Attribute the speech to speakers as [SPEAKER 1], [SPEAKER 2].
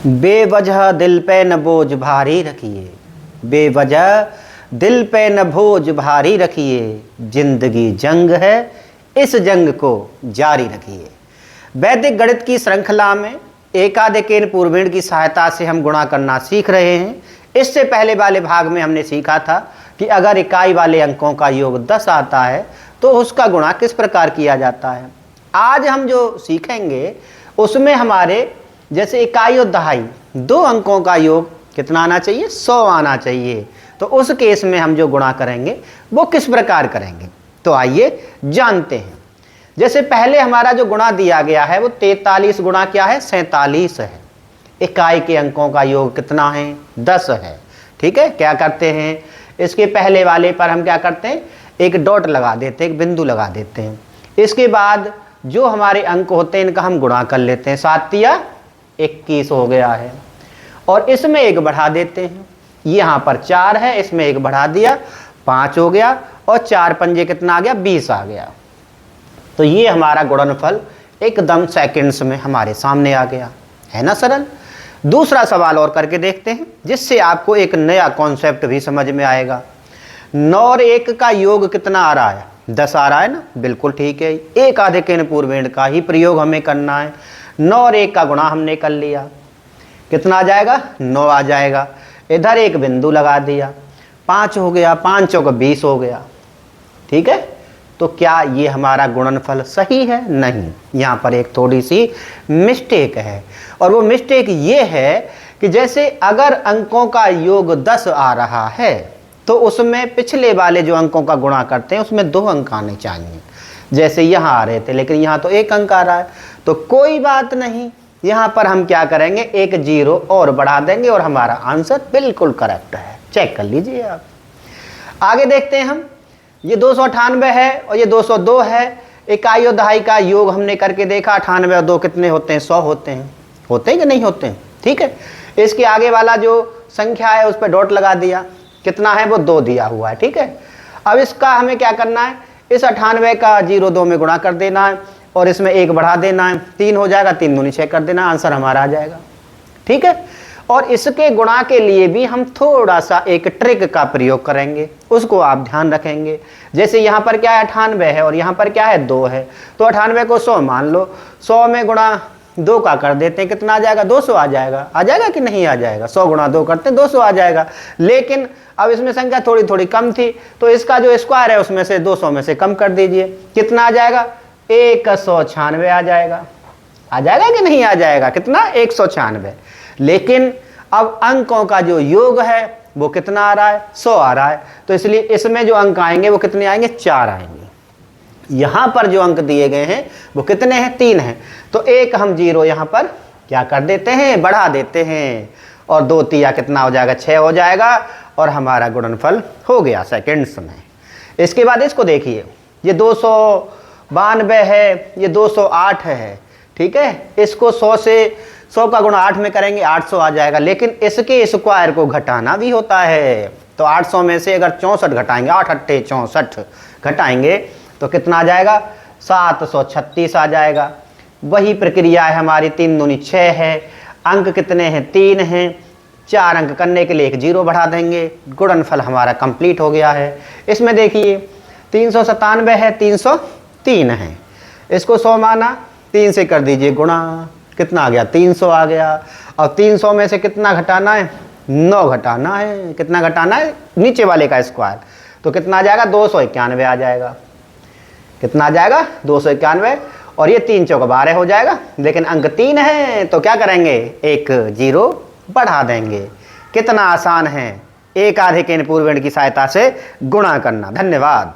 [SPEAKER 1] बेवजह दिल पे न बोझ भारी रखिए, बेवजह दिल पे न बोझ भारी रखिए, जिंदगी जंग है इस जंग को जारी रखिए। वैदिक गणित की श्रृंखला में एकादेकेन पूर्वेण की सहायता से हम गुणा करना सीख रहे हैं। इससे पहले वाले भाग में हमने सीखा था कि अगर इकाई वाले अंकों का योग 10 आता है तो उसका गुणा किस प्रकार किया जाता है। आज हम जो सीखेंगे उसमें हमारे जैसे इकाई और दहाई दो अंकों का योग कितना आना चाहिए, 100 आना चाहिए। तो उस केस में हम जो गुणा करेंगे वो किस प्रकार करेंगे, तो आइए जानते हैं। जैसे पहले हमारा जो गुणा दिया गया है वो 43 गुणा क्या है, 47 है। इकाई के अंकों का योग कितना है, 10 है। ठीक है, क्या करते हैं, इसके पहले वाले पर हम क्या करते हैं, एक डॉट लगा देते हैं, एक बिंदु लगा देते हैं। इसके बाद जो हमारे अंक होते हैं इनका हम गुणा कर लेते हैं। 7 या 21 हो गया है, और इसमें एक बढ़ा देते हैं। यहाँ पर 4 है, इसमें एक बढ़ा दिया, 5 हो गया, और 4 पंजे कितना आ गया, 20 आ गया। तो ये हमारा गुणनफल एकदम सेकंड्स में हमारे सामने आ गया है ना, सरल। दूसरा सवाल और करके देखते हैं जिससे आपको एक नया कॉन्सेप्ट भी समझ में आएगा। 9 और 1 का योग कितना आ रहा है, 10 आ रहा है ना, बिल्कुल ठीक है। एकादेकेन पूर्वेण का ही प्रयोग हमें करना है। 9 और 1 का गुणा हमने कर लिया, कितना आ जाएगा, 9 आ जाएगा। इधर एक बिंदु लगा दिया, 5 हो गया, 5 चौक 20 हो गया। ठीक है, तो क्या ये हमारा गुणनफल सही है, नहीं, यहाँ पर एक थोड़ी सी मिस्टेक है। और वो मिस्टेक ये है कि जैसे अगर अंकों का योग 10 आ रहा है तो उसमें पिछले वाले जो अंकों का गुणा करते हैं उसमें 2 अंक आने चाहिए। जैसे यहाँ आ रहे थे, लेकिन यहाँ तो 1 अंक आ रहा है, तो कोई बात नहीं, यहाँ पर हम क्या करेंगे, एक 0 और बढ़ा देंगे और हमारा आंसर बिल्कुल करेक्ट है। चेक कर लीजिए आप। आगे देखते हैं हम, ये 298 है और ये 202 है। इकाई और दहाई का योग हमने करके देखा, 98 और 2 कितने होते हैं, 100 होते हैं। होते हैं कि नहीं होते हैं, ठीक है। इसके आगे वाला जो संख्या है उस पर डॉट लगा दिया, कितना है वो 2 दिया हुआ है, ठीक है। अब इसका हमें क्या करना है, इस 98 का 0 2 में गुणा कर देना है और इसमें 1 बढ़ा देना है, 3 हो जाएगा, 3 दूनी 6 कर देना, आंसर हमारा आ जाएगा। ठीक है, और इसके गुणा के लिए भी हम थोड़ा सा एक ट्रिक का प्रयोग करेंगे, उसको आप ध्यान रखेंगे। जैसे यहाँ पर क्या है, 98 है और यहाँ पर क्या है, 2 है, तो 98 को 100 मान लो, 100 में गुणा 2 का कर देते हैं, कितना आ जाएगा, 200 आ जाएगा। आ जाएगा कि नहीं आ जाएगा, 100 गुणा 2 करते हैं 200 आ जाएगा। लेकिन अब इसमें संख्या थोड़ी थोड़ी कम थी, तो इसका जो स्क्वायर है उसमें से 200 में से कम कर दीजिए, कितना आ जाएगा, 196 आ जाएगा। आ जाएगा कि नहीं आ जाएगा, कितना, 196। लेकिन अब अंकों का जो योग है वो कितना आ रहा है, 100 आ रहा है, तो इसलिए इसमें जो अंक आएंगे वो कितने आएंगे, 4 आएंगे। यहाँ पर जो अंक दिए गए हैं वो कितने हैं, 3 हैं, तो एक हम 0 यहाँ पर क्या कर देते हैं, बढ़ा देते हैं, और 2 तिया कितना हो जाएगा, 6 हो जाएगा, और हमारा गुणनफल हो गया सेकेंड्स में। इसके बाद इसको देखिए, ये 292 है, ये 208 है, ठीक है। इसको 100 से 100 का गुणा 8 में करेंगे, 800 आ जाएगा। लेकिन इसके स्क्वायर को घटाना भी होता है, तो 800 में से अगर 64 घटाएंगे, 8 अट्ठे 64 घटाएंगे तो कितना आ जाएगा, 736 आ जाएगा। वही प्रक्रिया है हमारी, 3 दूनी 6 है, अंक कितने हैं, 3 हैं, 4 अंक करने के लिए एक 0 बढ़ा देंगे, गुणनफल हमारा कंप्लीट हो गया है। इसमें देखिए 397 है, 303 है, इसको 100 माना, 3 से कर दीजिए गुणा, कितना आ गया, 300 आ गया। और 300 में से कितना घटाना है, 9 घटाना है, कितना घटाना है, नीचे वाले का स्क्वायर, तो कितना आ जाएगा, 291 आ जाएगा। कितना आ जाएगा, 291, और ये 3 चौक 12 हो जाएगा। लेकिन अंक 3 है तो क्या करेंगे, एक 0 बढ़ा देंगे। कितना आसान है एकादेकेन पूर्वेण की सहायता से गुणा करना। धन्यवाद।